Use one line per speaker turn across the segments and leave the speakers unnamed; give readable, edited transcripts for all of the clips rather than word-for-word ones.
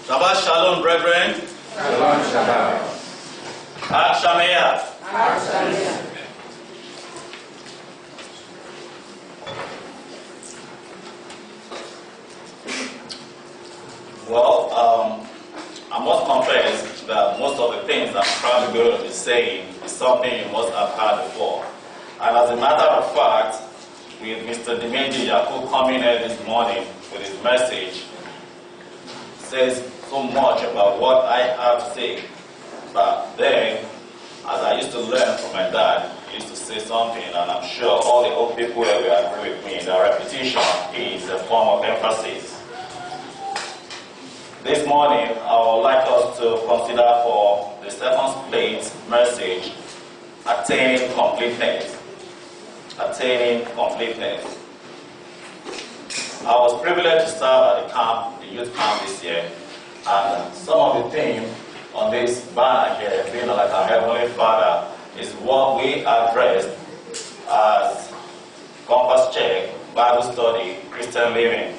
Shabbat Shalom, brethren.
Shalom, Shabbat.
Akshamia. Well, I must confess that most of the things I'm probably going to be saying is something you must have heard before. And as a matter of fact, with Mr. Dimeji Yaku coming here this morning with his message, says so much about what I have to say. But then, as I used to learn from my dad, he used to say something, and I'm sure all the old people here will agree with me, that repetition is a form of emphasis. This morning, I would like us to consider for the second plate message, Attaining Completeness. Attaining Completeness. I was privileged to serve at the camp, the youth camp this year, and some of the themes on this banner here, being like our Heavenly Father, is what we addressed as compass check, Bible study, Christian living.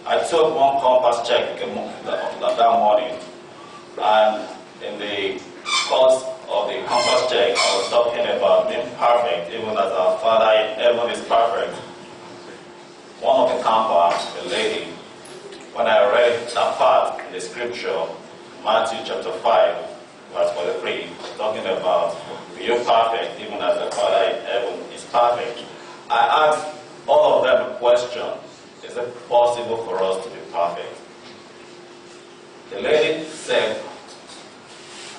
I took one compass check that morning, and in the course of the compass check, I was talking about being perfect, even as our Father in heaven is perfect. One of the campers, a lady, when I read that part in the scripture, Matthew chapter 5, verse 43, talking about, be you perfect, even as the Father in heaven is perfect. I asked all of them a question: is it possible for us to be perfect? The lady said,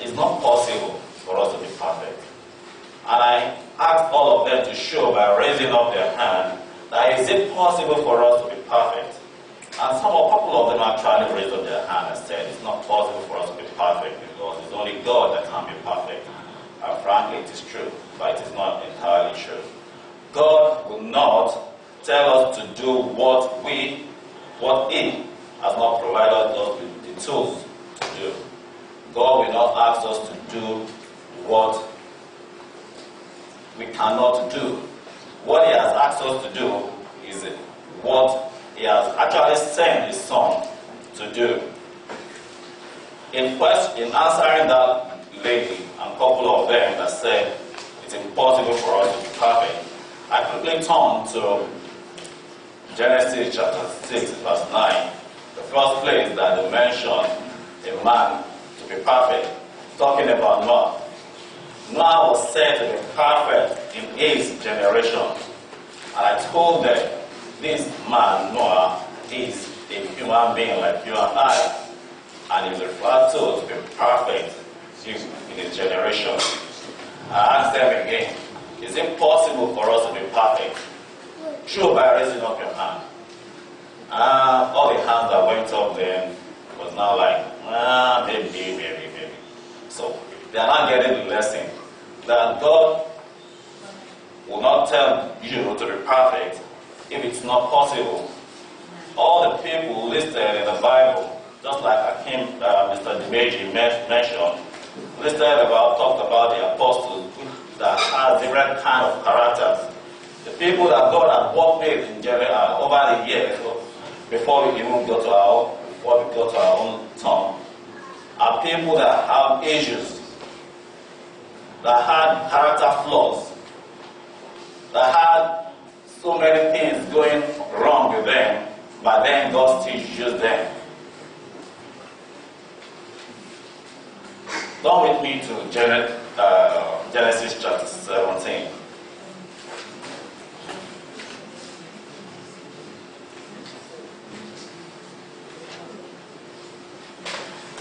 it's not possible for us to be perfect. And I asked all of them to show by raising up their hand that is it possible for us to be perfect? And a couple of them actually raised up their hand and said it's not possible for us to be perfect because it's only God that can be perfect. And frankly, it is true, but it is not entirely true. God will not tell us to do what He has not provided us with the tools to do. God will not ask us to do what we cannot do. What He has asked us to do is what He has actually sent His Son to do. In answering that lady and a couple of them that said it's impossible for us to be perfect, I quickly turned to Genesis chapter 6, verse 9, the first place that they mention a man to be perfect, talking about Noah. Noah was said to be perfect in his generation. And I told them, this man, Noah, is a human being like you and I. And he is referred to be perfect in his generation. I asked them again, is it possible for us to be perfect? Sure, by raising up your hand. All the hands that went up then was now like, maybe. So they are not getting the lesson that God will not tell you to be perfect if it's not possible. All the people listed in the Bible, just like Mr. Dimeji mentioned, talked about the apostles that had different kind of characters. The people that God had worked with in general over the years, before we got to our own tongue, are people that have issues, that had character flaws, that had so many things going wrong with them, but then God still used them. Turn with me to Genesis chapter 17.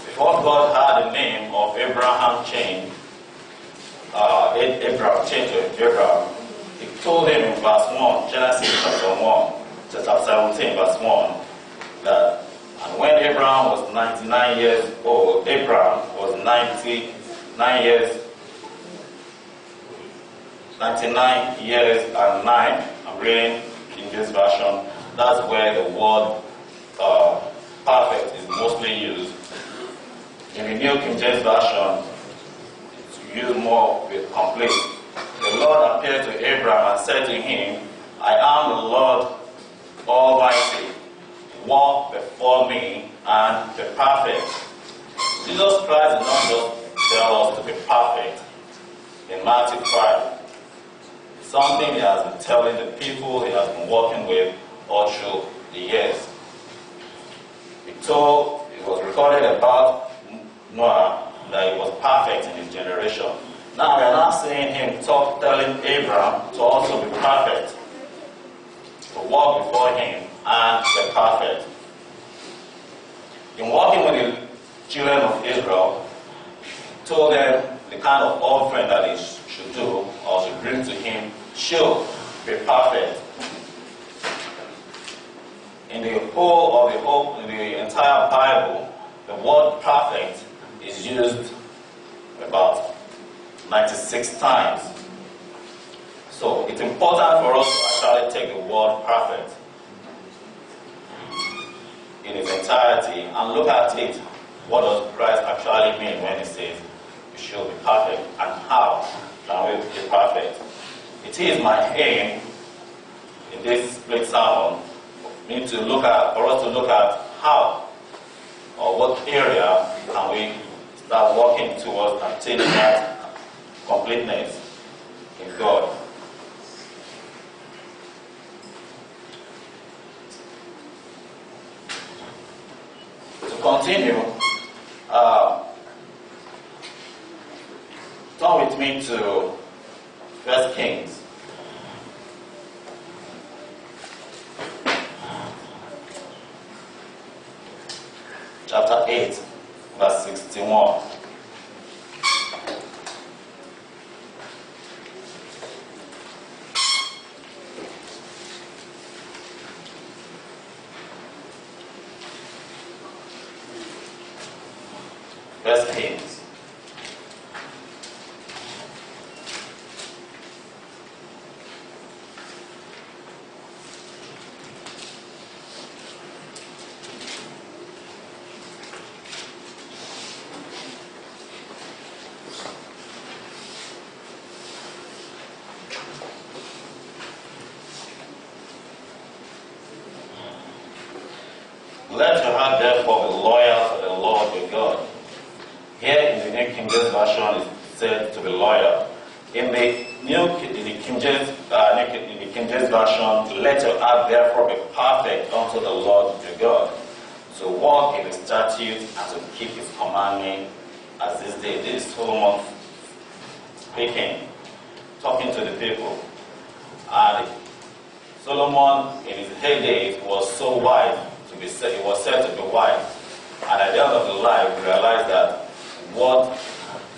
Before God had the name of Abraham changed, Abraham changed to Abraham, He told him in verse 1, Genesis chapter 17, verse 1, that and when Abraham was 99 years old, Abraham was 99 years and 9. I'm reading in this version. That's where the word perfect is mostly used. In the New King James Version, it's used more with complete. The Lord appeared to Abraham and said to him, I am the Lord Almighty. Walk before me and be perfect. Jesus Christ did not just tell us to be perfect in Matthew 5. It's something he has been telling the people he has been working with all through the years. It was recorded about Noah that he was perfect in his generation. Now we are not seeing him telling Abraham to also be perfect, to walk before him and be perfect. In walking with the children of Israel, he told them the kind of offering that they should do or should bring to him should be perfect. In the entire Bible, the word perfect is used about 96 times. So it's important for us to actually take the word perfect in its entirety and look at it. What does Christ actually mean when he says we should be perfect, and how can we be perfect? It is my aim in this split sermon for us to look at how or what area can we start working towards attaining that completeness in God. To continue, turn with me to 1 Kings. Chapter 8, verse 61. First Kings. Let your heart therefore be loyal to the Lord your God. Here in the New King James Version is said to be loyal. In the King James Version, let your heart therefore be perfect unto the Lord your God, to walk in his statutes and to keep his commandment as this day. This is Solomon speaking, talking to the people. And Solomon in his heyday was so wise. It was said to be wise, and at the end of his life he realized that what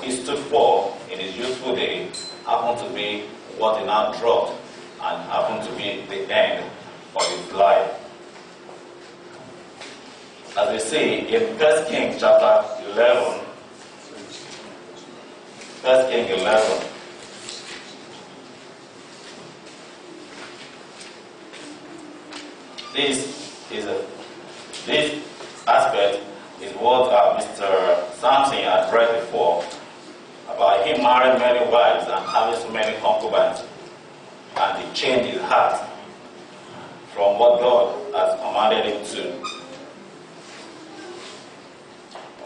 he stood for in his youthful days happened to be what he now dropped and happened to be the end of his life. As we see in 1 Kings chapter 11, 1 Kings 11, this aspect is what Mr. Samson had read before, about him marrying many wives and having so many concubines, and he changed his heart from what God has commanded him to.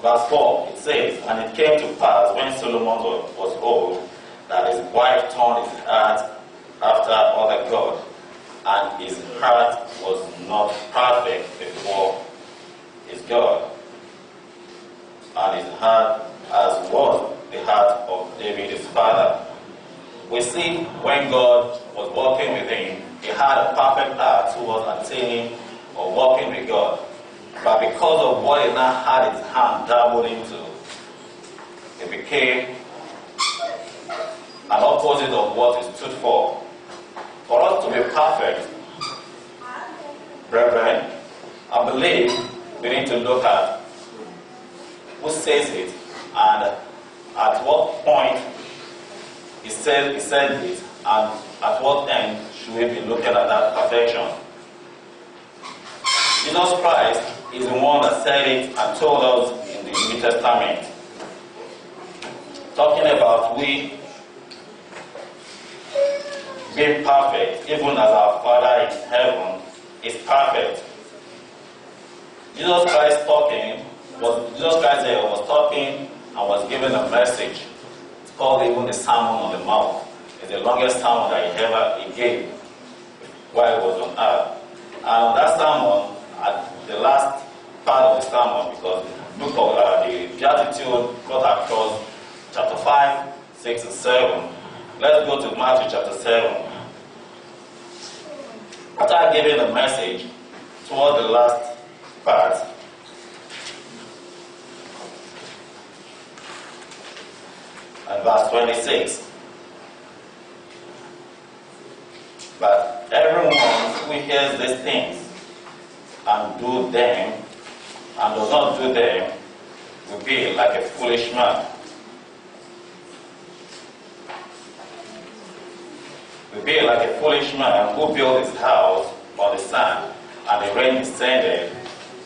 Verse 4, it says, and it came to pass when Solomon was old, that his wife turned his heart after other gods, and his heart was not perfect before his God, and his heart as was the heart of David his father. We see when God was walking with him, he had a perfect heart towards attaining or walking with God. But because of what he now had his hand dabbled into, it became an opposite of what he stood for. For us to be perfect, brethren, I believe we need to look at who says it and at what point he said it, and at what end should we be looking at that perfection. Jesus Christ is the one that said it and told us in the New Testament, talking about we being perfect, even as our Father in heaven is perfect. Jesus Christ was talking and was giving a message. It's called even the Sermon on the Mount. It's the longest sermon that he gave while he was on earth. And on that sermon, at the last part of the sermon, because the book of the Beatitude got across chapter 5, 6, and 7. Let's go to Matthew chapter 7. After giving the message toward the last part, and verse 26. But everyone who hears these things and do them, and does not do them, will be like a foolish man. Will be like a foolish man who built his house on the sand, and the rain descended,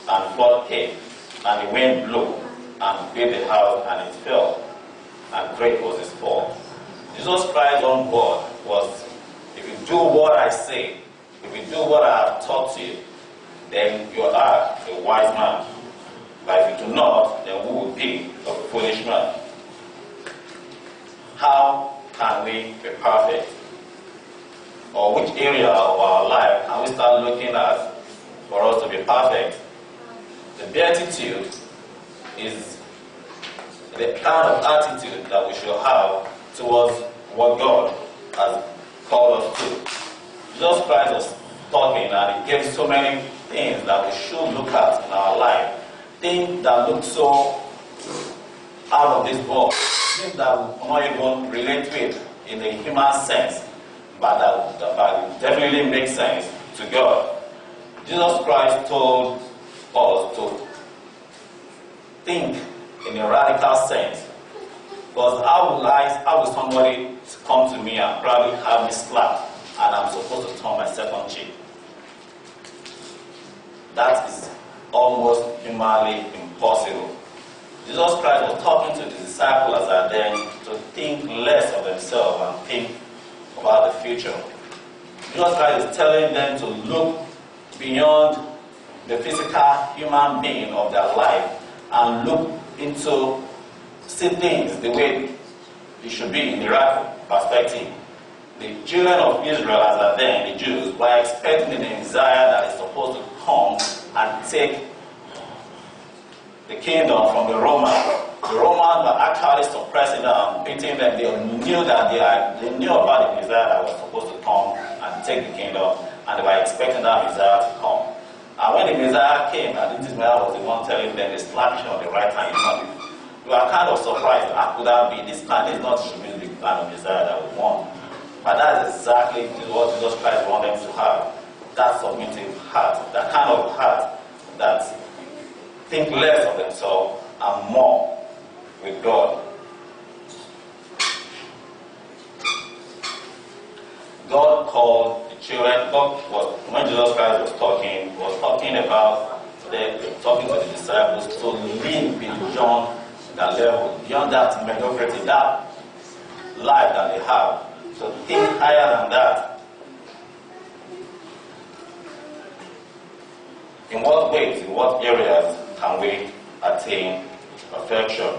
and flood came, and the wind blew, and beat the house, and it fell, and great was his fall. Jesus Christ on board was, if you do what I say, if you do what I have taught you, then you are a wise man. But if you do not, then we will be a foolish man. How can we be perfect? Or which area of our life can we start looking at for us to be perfect? The beatitude is the kind of attitude that we should have towards what God has called us to. Jesus Christ was talking and he gave so many things that we should look at in our life. Things that look so out of this world. Things that we cannot even relate with in the human sense, but that definitely make sense to God. Jesus Christ told us to think in a radical sense. Because how will somebody come to me and probably have me slapped and I'm supposed to turn my second cheek? That is almost humanly impossible. Jesus Christ was talking to the disciples and then to think less of themselves and think about the future. Jesus Christ is telling them to look beyond the physical human being of their life and look into, see things the way it should be in the right perspective. The children of Israel, as are then, the Jews, were expecting the Messiah that is supposed to come and take the kingdom from the Romans. The Romans were actually suppressing them, beating them. They knew that they knew about the Messiah that was supposed to come and take the kingdom, and they were expecting that Messiah to come. And when the Messiah came, and this Messiah was the one telling them, they slapped on the right hand. You are kind of surprised. How could that be? This kind is not the kind of Messiah that we want. But that is exactly what Jesus Christ wanted them to have. That submissive heart, that kind of heart that think less of themselves and more with God. God called the children. When Jesus Christ was talking about talking to the disciples to live beyond that level, beyond that mediocrity, that life that they have, to think higher than that. In what ways, in what areas can we attain perfection?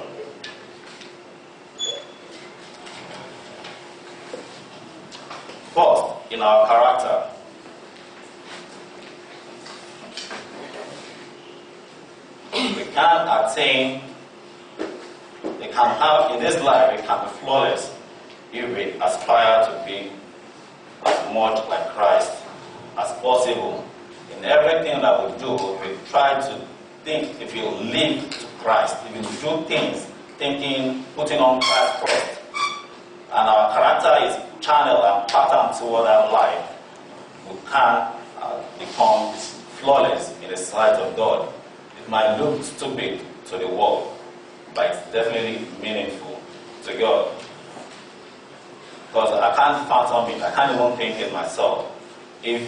First, in our character. We can attain, we can have, in this life, we can be flawless if we aspire to be as much like Christ as possible. In everything that we do, we try to think, if you live to Christ, if you do things thinking, putting on Christ first, and our character is channeled and patterned toward that life, we can become flawless in the sight of God. It might look stupid to the world, but it's definitely meaningful to God. Because I can't fathom it, I can't even think it myself. If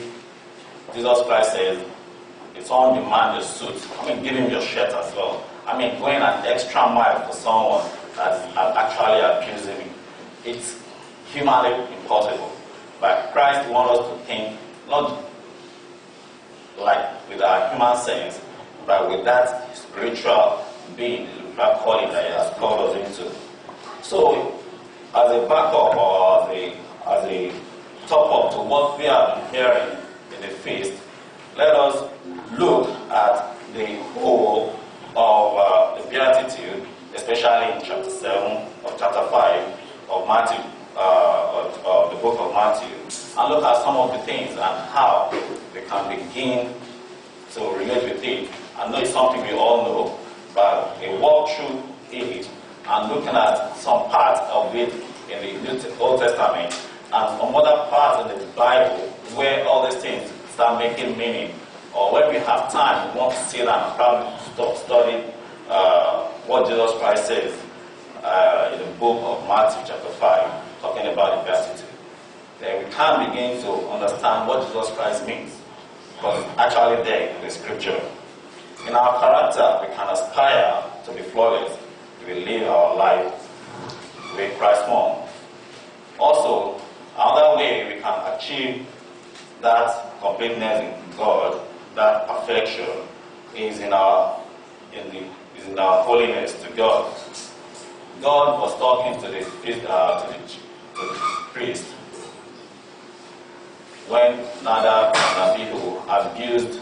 Jesus Christ says, it's on demand your suit, give him your shirt as well. Going an extra mile for someone that's actually accusing me. It's humanly impossible. But Christ wants us to think, not like with our human sense, but with that spiritual being, spiritual calling that He has called us into. So, as a backup or as a top-up to what we have been hearing in the feast, let us look at the whole of the Beatitude, especially in chapter 7 or chapter 5 of Matthew, of the book of Matthew, and look at some of the things and how we can begin to relate with it. I know it's something we all know, but a walk through it and looking at some parts of it in the Old Testament and some other parts in the Bible where all these things start making meaning. Or when we have time, we want to sit down and probably study what Jesus Christ says in the book of Matthew chapter 5, talking about the Beatitude. Then we can begin to understand what Jesus Christ means, because it's actually there in the scripture. In our character, we can aspire to be flawless if we live our life with Christ more. Also, another way we can achieve that completeness in God, that perfection, is in our holiness to God. God was talking to the priest when Nadab and Abihu abused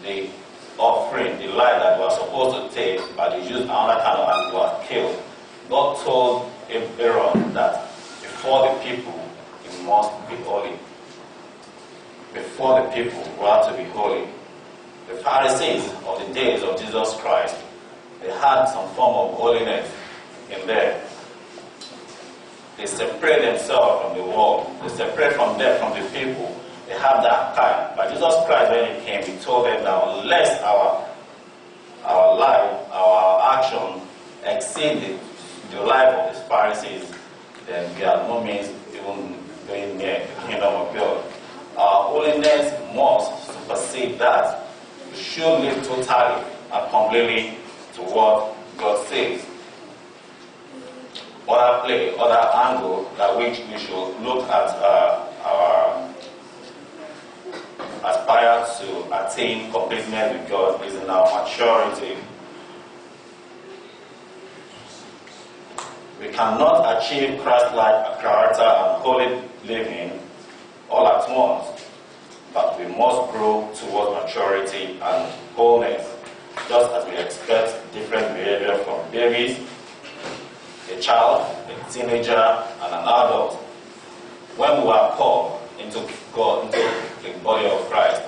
the offering, the life that they were supposed to take, but they used another kind of and they were killed. God told Aaron that before the people, you must be holy. Before the people, we have to be holy. The Pharisees of the days of Jesus Christ, they had some form of holiness in there. They separate themselves from the world. They separate from them, from the people. They have that kind. But Jesus Christ, when He came, He told them that unless our life, our action exceed the life of the Pharisees, then we are no means even going near the kingdom of God. Our holiness must supersede that. We should live totally and completely to what God says. Other angle that which we should look at aspire to attain completeness with God is in our maturity. We cannot achieve Christ-like character and holy living all at once, but we must grow towards maturity and wholeness, just as we expect different behavior from babies, a child, a teenager, and an adult. When we are called into God, into the body of Christ,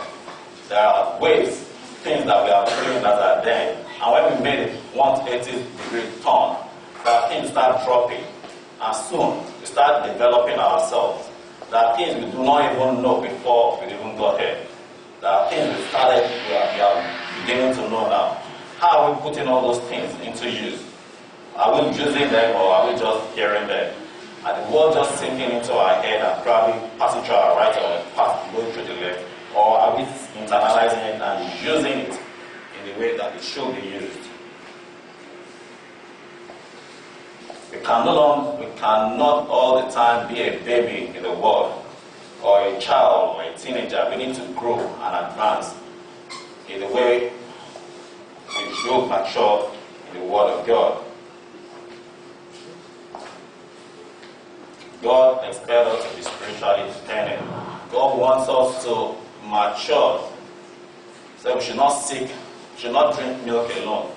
there are ways, things that we are doing that are then, and when we made it 180-degree turn, that things start dropping, and soon we start developing ourselves. There are things we do not even know before we even got here. There are things we are beginning to know now. How are we putting all those things into use? Are we using them or are we just hearing them? Are the words just sinking into our head and probably passing through our right or going through the left? Or are we internalizing it and using it in the way that it should be used? We cannot all the time be a baby in the world, or a child, or a teenager. We need to grow and advance in the way we should mature in the Word of God. God expects us to be spiritually dependent. God wants us to mature. So we should not drink milk alone,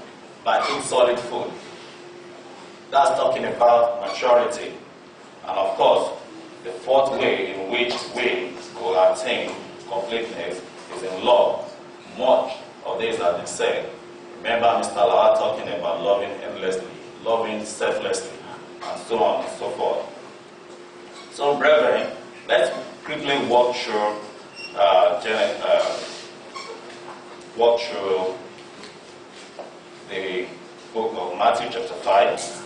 but eat solid food. That's talking about maturity. And of course, the fourth way in which we will attain completeness is in love. Much of this has been said. Remember Mr. Lawa talking about loving endlessly, loving selflessly, and so on and so forth. So, brethren, let's quickly walk through the book of Matthew chapter 5,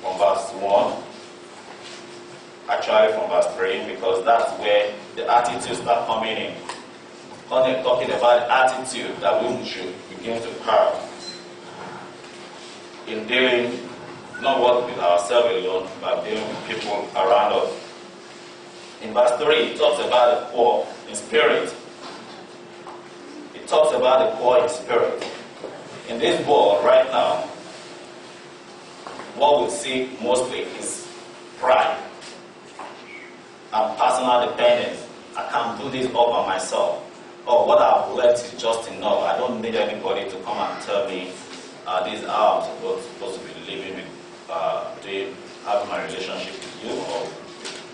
from verse 1, actually from verse 3, because that's where the attitudes are coming in. Talking about the attitude that we should begin to have in dealing not with ourselves alone, but dealing with people around us. In verse 3, it talks about the poor in spirit. It it talks about the poor in spirit. In this world right now, what we see mostly is pride and personal dependence. I can't do this all by myself. Or what I've learned is just enough. I don't need anybody to come and tell me this is how I'm supposed to be living with, having my relationship with you or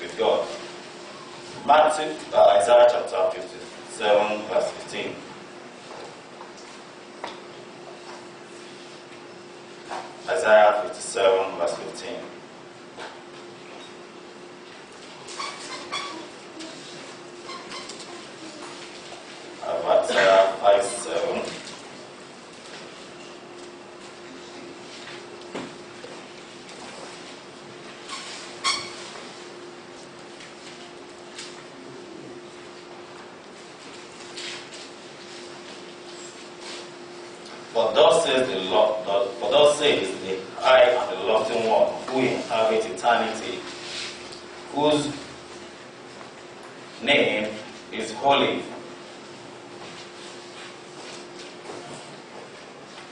with God. Isaiah chapter 57, verse 15. Isaiah 57, verse 15. Isaiah 57. For thus says the Lord, for thus says the high and the lofty one, who inhabits eternity, whose name is holy.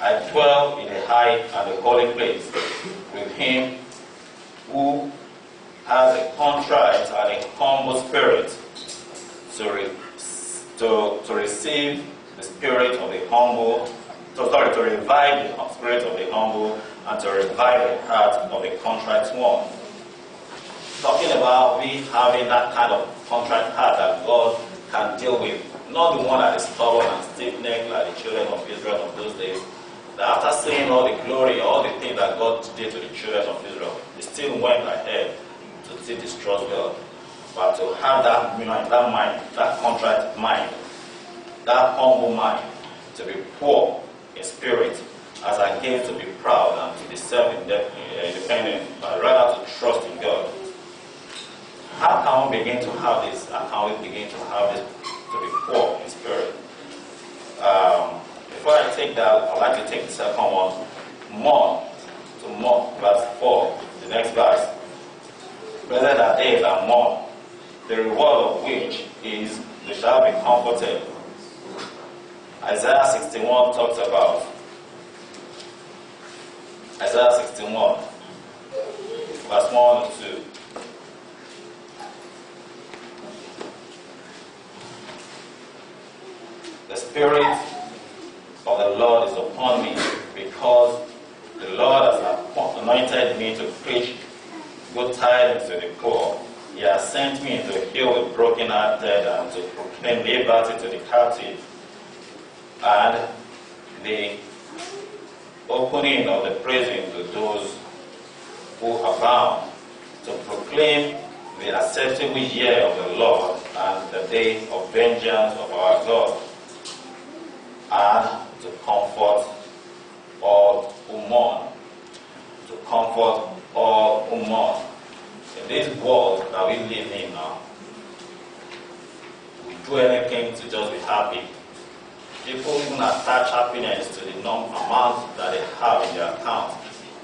I dwell in a high and a holy place with him who has a contrite and a humble spirit, to receive the spirit of the humble, to revive the spirit of the humble, and to revive the heart of the contrite one. Talking about we having that kind of contrite heart that God can deal with, not the one that is stubborn and stiff-necked like the children of Israel of those days. That after seeing all the glory, all the things that God did to the children of Israel, they still went ahead to still distrust God. But to have that mind, that contrite mind, that humble mind, to be poor in spirit, as against to be proud and to be self-independent, but rather to trust in God. How can we begin to have this? How can we begin to have this, to be poor in spirit? Before I take that, I'd like to take the second one. Mourn, verse 4, the next verse. Blessed are they that mourn, the reward of which is they shall be comforted. Isaiah 61 talks about Isaiah 61, verse 1 and 2. The Spirit of the Lord is upon me, because the Lord has anointed me to preach good tidings to the poor. He has sent me to heal the brokenhearted and to proclaim liberty to the captive, and the opening of the prison to those who are bound, to proclaim the acceptable year of the Lord and the day of vengeance of our God, and to comfort all who mourn. To comfort all who mourn. In this world that we live in now, we do anything to just be happy. People even attach happiness to the amount that they have in their account,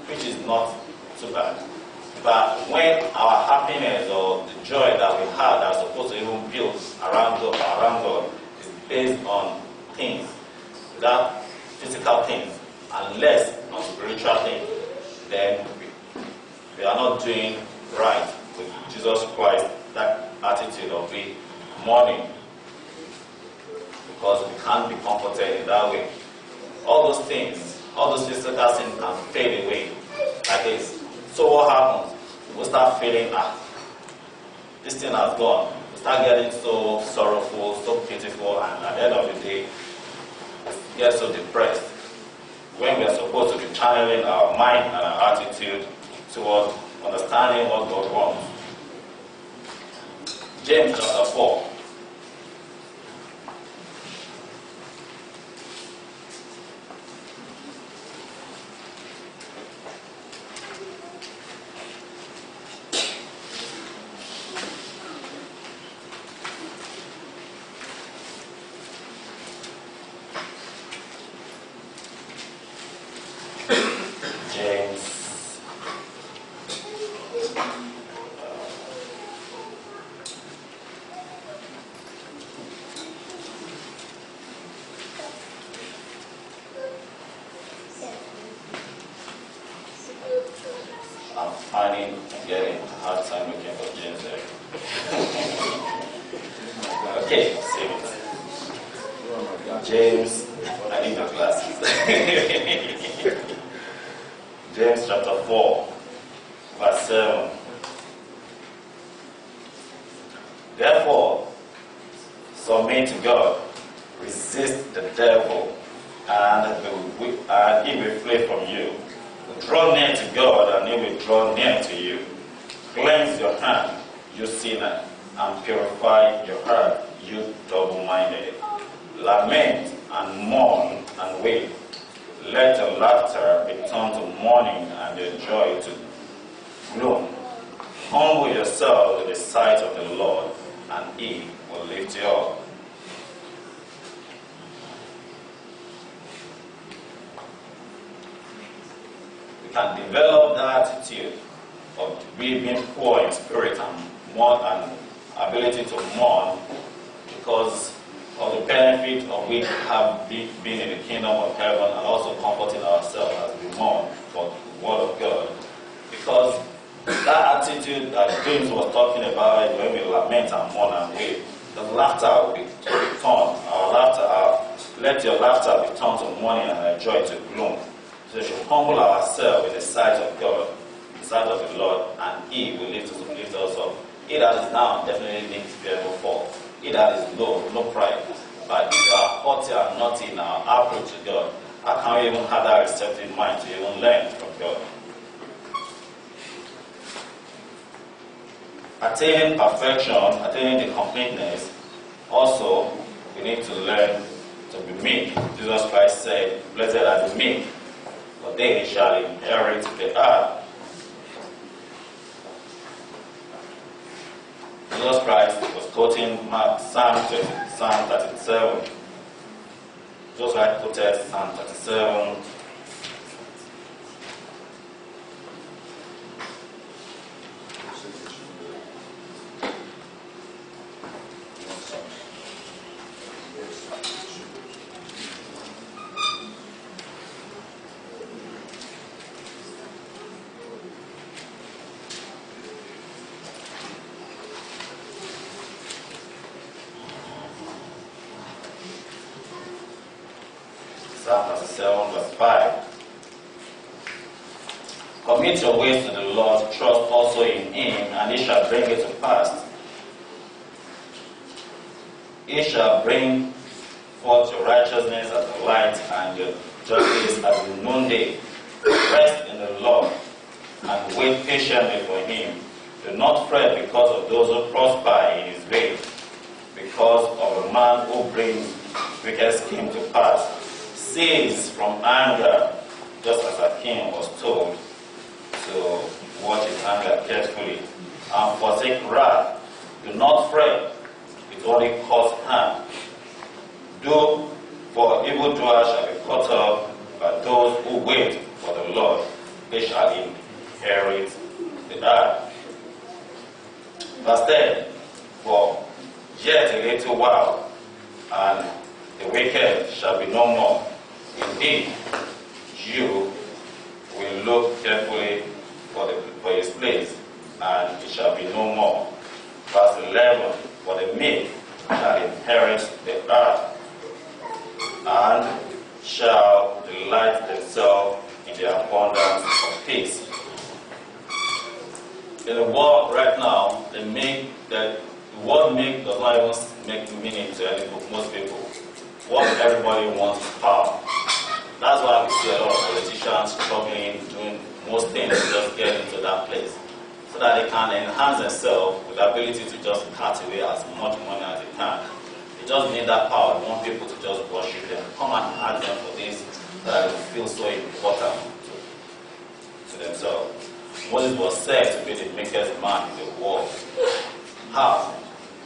which is not too bad. But when our happiness or the joy that we have that are supposed to even build around God is based on things, without physical things, and less on spiritual things, then we are not doing right with Jesus Christ, that attitude of the mourning, because we can't be comforted in that way. All those things, all those physical things can fade away like this. So what happens? We start feeling, this thing has gone. We start getting so sorrowful, so pitiful, and at the end of the day, we get so depressed. When we are supposed to be channeling our mind and our attitude toward understanding what God wants. James chapter 4. I'm getting a hard time looking for James there. Okay, save it. James, I need your glasses. James chapter 4, verse 7. Therefore, submit to God, resist the devil, and he will flee from you. Draw near to God, and he will draw near to you. Cleanse your hand, you sinner, and purify your heart, you double-minded. Lament and mourn and weep. Let your laughter be turned to mourning and your joy to gloom. Humble yourself in the sight of the Lord, and he will lift you up. We can develop the attitude of being poor in spirit and ability to mourn because of the benefit of we have been in the kingdom of heaven, and also comforting ourselves as we mourn for the word of God. Because that attitude that James was talking about when we lament and mourn and weep, the laughter will be turned. Let your laughter be turned to mourning and our joy to gloom. So we should humble ourselves in the sight of God, in the sight of the Lord, and he will lift us up. He that is down definitely needs to be able to fall. He that is low, no pride. But if you are haughty and naughty in our approach to God, how can we even have that receptive mind to even learn from God? Attaining perfection, attaining the completeness, also we need to learn to be meek. Jesus Christ said, "Blessed are the meek, for they shall inherit the earth." Jesus Christ was quoting Psalm 37. Just like quoted Psalm 37. Psalm 37, verse 5. Commit your ways to the Lord, trust also in him, and he shall bring it to pass. He shall bring forth your righteousness as the light and your justice as the noonday. Rest in the Lord and wait patiently for him. Do not fret because of those who prosper in his way, because of a man who brings wicked scheme to pass. Cease from anger, just as a king was told to watch his anger carefully, and forsake wrath. Do not fret, it only causes harm. Do, for evildoers shall be cut off, but those who wait for the Lord, they shall inherit the earth. Verse 10, for yet a little while, and the wicked shall be no more. Indeed, you will look carefully for his place, and it shall be no more. Verse 11, for the meek shall inherit the earth, and shall delight themselves in the abundance of peace. In the world right now, the word "meek" does not even make meaning to most people. What everybody wants is power. That's why we see a lot of politicians struggling, doing most things to just get into that place, so that they can enhance themselves with the ability to just cut away as much money as they can. They just need that power. They want people to just worship them, come and ask them for this, that they feel so important to themselves. Moses was said to be the meekest man in the world. How?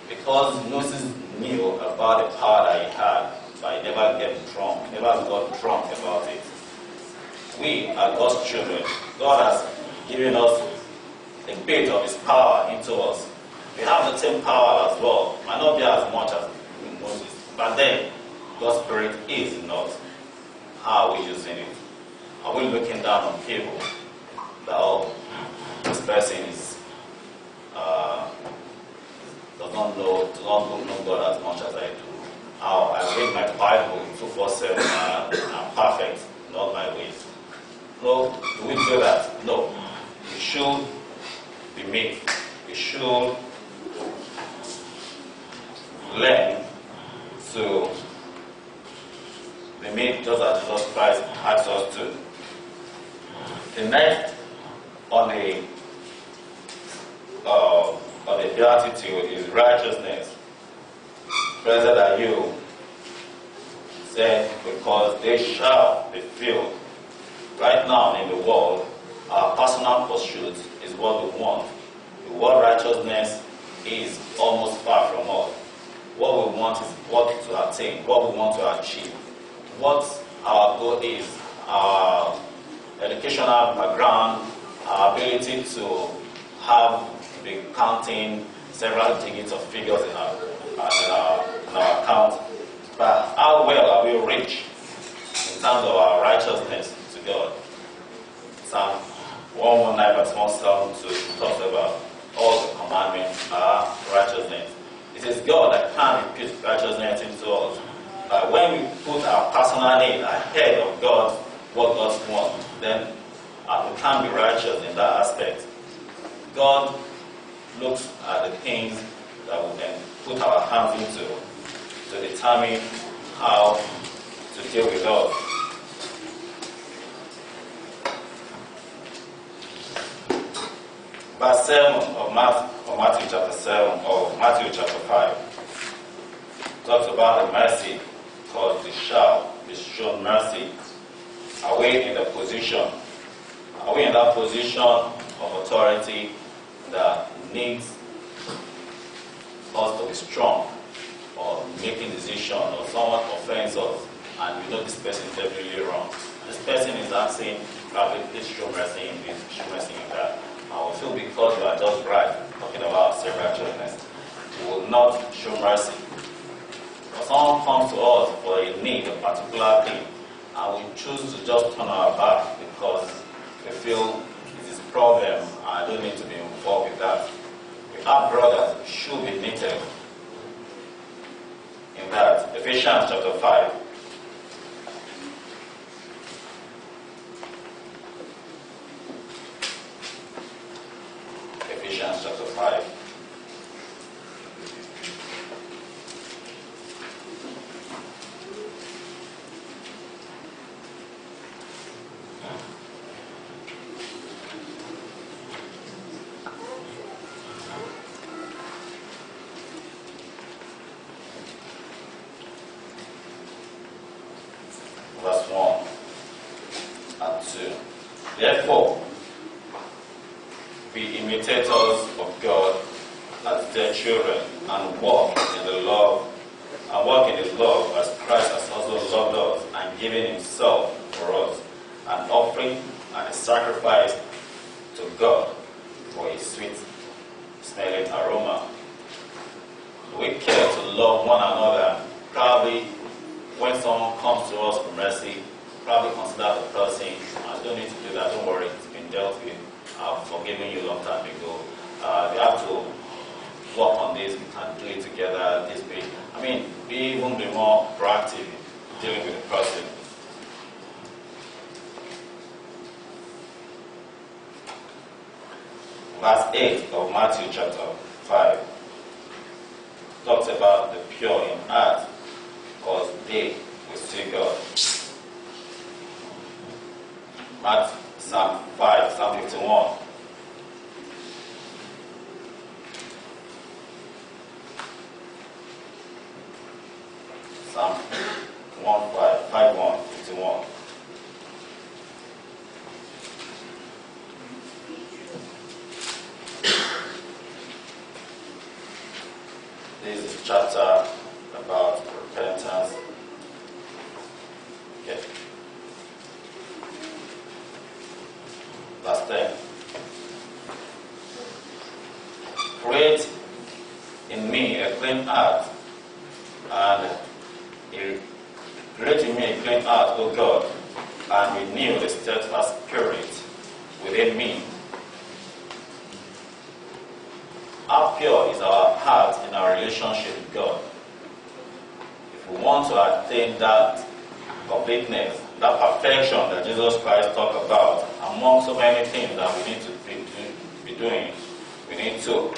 Because Moses knew about the power that he had, but he never got drunk about it. We are God's children. God has given us a bit of his power into us. We have the same power as well. Might not be as much as Moses, but then God's Spirit is in us. How are we using it? Are we looking down on people? That, oh, this person is does not know God as much as I do. I read my Bible 247 and I'm perfect, not my ways. No, do we do that? No. We should be made. We should learn to be made just as Jesus Christ asks us to. The next on the beatitude is righteousness. Blessed are you, said, because they shall be filled. Right now in the world, our personal pursuit is what we want. The word righteousness is almost far from us. What we want is what to attain, what we want to achieve. What our goal is, our educational background, our ability to be counting several digits of figures in our account. But how well are we rich in terms of our righteousness to God? Psalm 119 verse 172 talks about all the commandments are righteousness. It is God that can impute righteousness into us. But when we put our personal need ahead of God, what God wants, then we can be righteous in that aspect. God looks at the things that we then put our hands into to determine how to deal with us. Verse 7 of Matthew chapter 7 or Matthew chapter 5 talks about the mercy, because they shall be shown mercy. Are we in that position of authority that needs us to be strong, or making decision, or someone offends us and we know this person is definitely wrong? This person is asking, probably, please show mercy in this, show mercy in that. And we feel because we are just right, talking about self-righteousness, we will not show mercy. If someone comes to us for a need, a particular thing, and we choose to just turn our back because we feel it is a problem and I don't need to be involved with that. We have brothers who should be knitted in that. Ephesians chapter 5. Ephesians chapter 5. Verse 1 and 2. Therefore, be imitators of God as their children, and walk in the love, and walk in His love as Christ has also loved us and given Himself for us, an offering and a sacrifice to God for a sweet smelling aroma. We care to love one another. Probably when someone comes to us for mercy, probably consider the person, I don't need to do that, don't worry, it's been dealt with. I've forgiven you a long time ago. We have to work on this, we can do it together this way. I mean, be more proactive in dealing with the person. Verse 8 of Matthew chapter 5 talks about the pure in heart, because they will see God. Psalm 5, Psalm 51. Psalm 51. This is a chapter about repentance. Okay. Verse 10. Create in me a clean heart, and create in me a clean heart, O God, and renew the steadfast spirit within me. How pure is our heart in our relationship with God? If we want to attain that completeness, that perfection that Jesus Christ talked about, among so many things that we need to be doing, we need to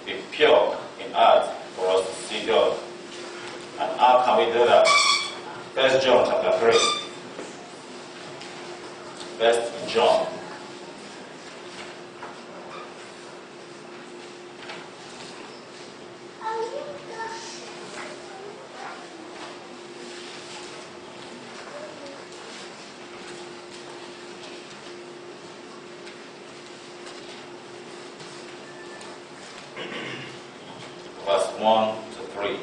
be pure in heart for us to see God. And how can we do that? 1 John chapter 3. 1 John. Verse 1 to 3.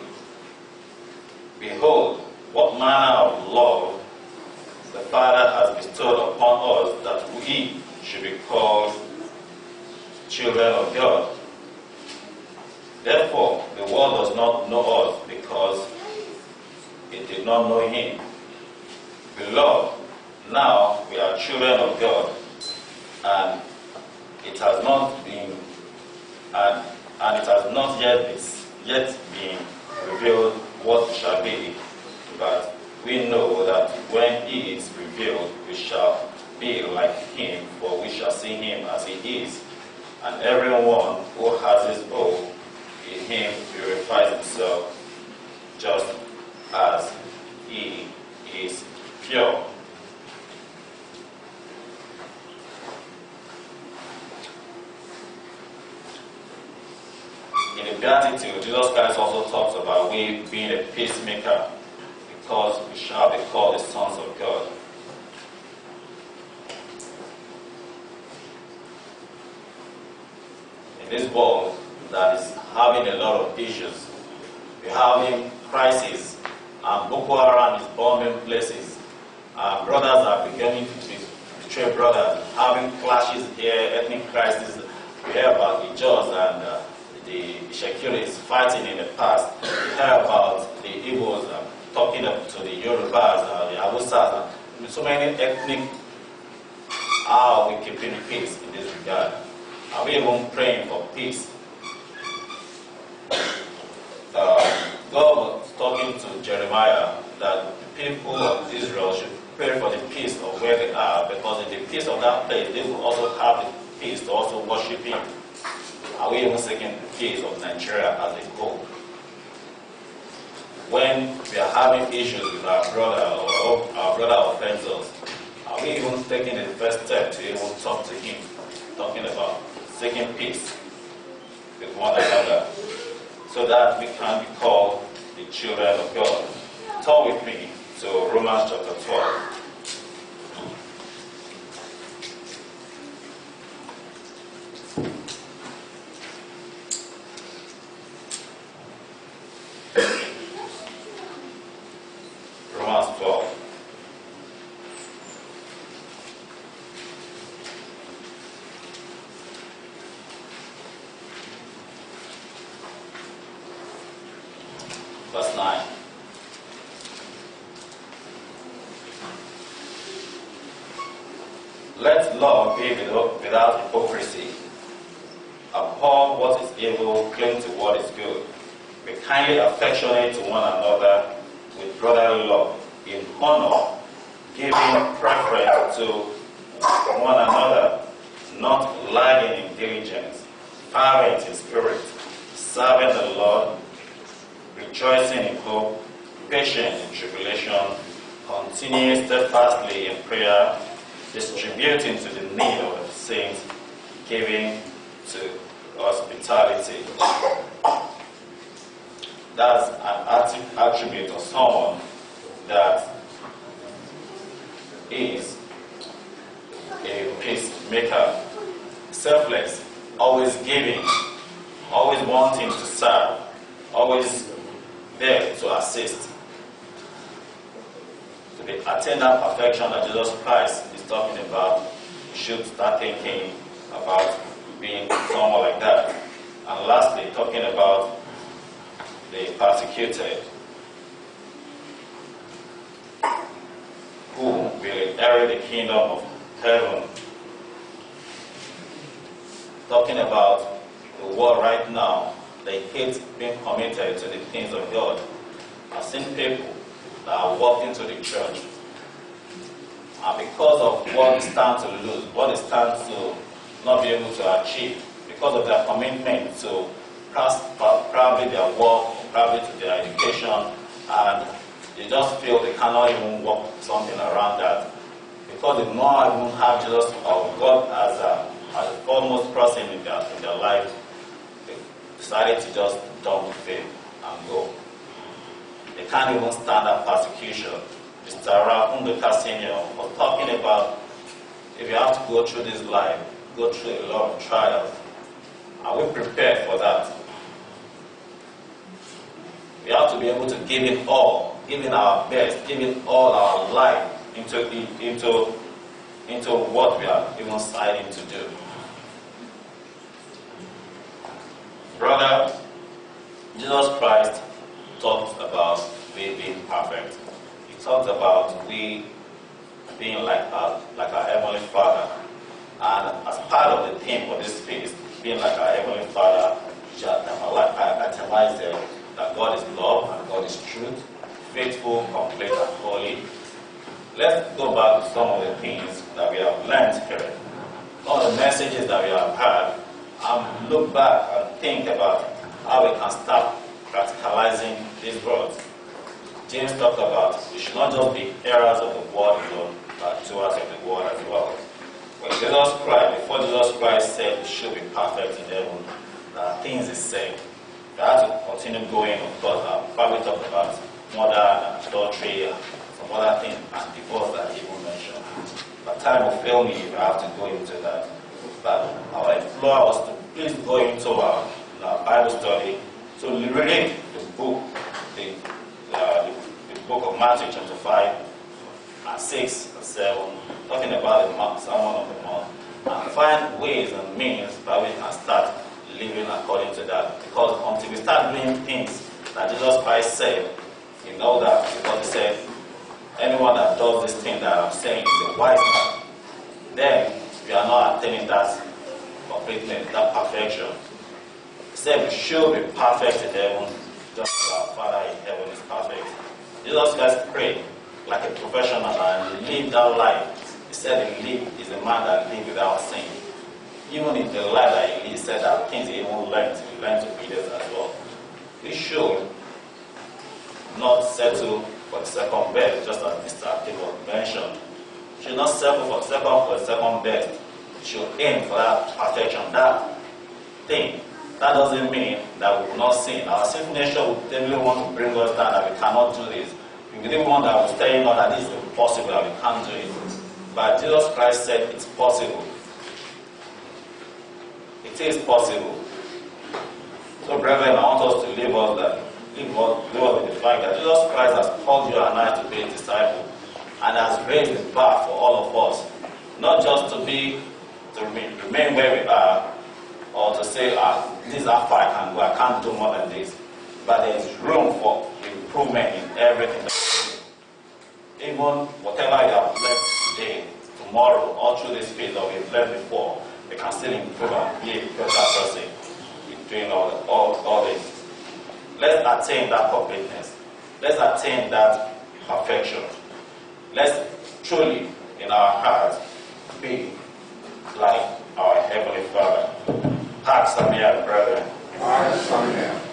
Behold, what manner of love the Father has bestowed upon us, that we should be called children of God. Therefore, the world does not know us because it did not know Him. Beloved, now we are children of God, and it has not been and it has not yet been revealed what we shall be, but we know that when He is revealed, we shall be like Him, for we shall see Him as He is. And everyone who has his hope in Him purifies himself, just as He is pure. In the Beatitude, Jesus Christ also talks about we being a peacemaker, because we shall be called the sons of God. In this world that is having a lot of issues, we're having crises, and Boko Haram is bombing places, and brothers are beginning to betray brothers, having clashes here, ethnic crises. We hear about the Jaws and the Shekuris fighting in the past. We hear about the Igbos talking to the Yorubas, the Hausas, so many ethnic. How are we keeping peace in this regard? Are we even praying for peace? God was talking to Jeremiah that the people of Israel should pray for the peace of where they are, because in the peace of that place, they will also have the peace to also worship Him. Are we even seeking the peace of Nigeria as a whole? When we are having issues with our brother or our brother offends us, are we even taking the first step to even talk to him, talking about seeking peace with one another, so that we can be called the children of God? Turn with me to Romans chapter 12. Romans 12. Verse 9. Let love be without hypocrisy. Abhor what is evil, cling to what is good. Be kindly affectionate to one another with brotherly love, in honor, giving preference to one another, not lagging in diligence, fervent in spirit, serving the Lord, rejoicing in hope, patient in tribulation, continuing steadfastly in prayer, distributing to the need of the saints, giving to hospitality. That's an attribute of someone that is a peacemaker, selfless, always giving, always wanting to serve, always there to assist. To attain that perfection that Jesus Christ is talking about, we should start thinking about being someone like that. And lastly, talking about the persecuted, who will inherit the kingdom of heaven. Talking about the world right now, they hate being committed to the things of God. I've seen people that are walking to the church, and because of what they stand to lose, what they stand to not be able to achieve, because of their commitment to probably their work, probably to their education, and they just feel they cannot even work something around that. Because they not even have Jesus or God as a foremost person in their life, they decided to just dump faith and go. They can't even stand that persecution. Mr. Ogundipe Senior was talking about if you have to go through this life, go through a lot of trials. Are we prepared for that? We have to be able to give it all, give it our best, give it all our life into what we are even deciding to do. Brother, Jesus Christ talks about we being perfect. He talks about we being like our Heavenly Father. And as part of the theme for this feast, being like our Heavenly Father, I itemized that God is love and God is truth, faithful, complete, and holy. Let's go back to some of the things that we have learned here. Some of the messages that we have heard, and look back and think about how we can start practicalizing these words. James talked about we should not just be hearers of the word alone, but doers of the word as well. When Jesus Christ, before Jesus Christ said we should be perfect in heaven, there are things he said. We have to continue going, of course. I've probably talked about murder and adultery and some other things and divorce that he even mentioned. But time will fail me if I have to go into that. But I will implore us to please go into our Bible study to read the book, the book of Matthew chapter 5 and 6 and 7, talking about the Sermon of the Mount, and find ways and means by which we can start living according to that. Because until we start doing things that Jesus Christ said, you know that, because he said, anyone that does this thing that I'm saying is a wise man, then we are not attaining that completeness, that perfection. He said we should be perfect in heaven, just as our Father in heaven is perfect. Jesus Christ prayed like a professional and lived that life. He said he is a man that lived without sin. Even in the life that he lived, he said that things he even learned to be this as well. We should not settle for the second best, just as Mr. Ikeji mentioned. We should not settle for the second best. We should aim for that perfection, that thing. That doesn't mean that we will not sin. Our sinful nature will definitely want to bring us down that we cannot do this. We didn't want that was telling us that this is impossible, that we can't do it. But Jesus Christ said it's possible. It is possible. So, brethren, I want us to live with the fact that Jesus Christ has called you and I to be a disciple and has raised the bar for all of us. Not just to remain where we are or to say, this is how far I can go, I can't do more than this. But there is room for improvement in everything. Even whatever you have learned today, tomorrow, all through this phase that we've learned before, we can still improve and be a better person in doing all this. Let's attain that completeness. Let's attain that perfection. Let's truly, in our hearts, be like our Heavenly Father. Pax Samia, brethren.
Pax Samia.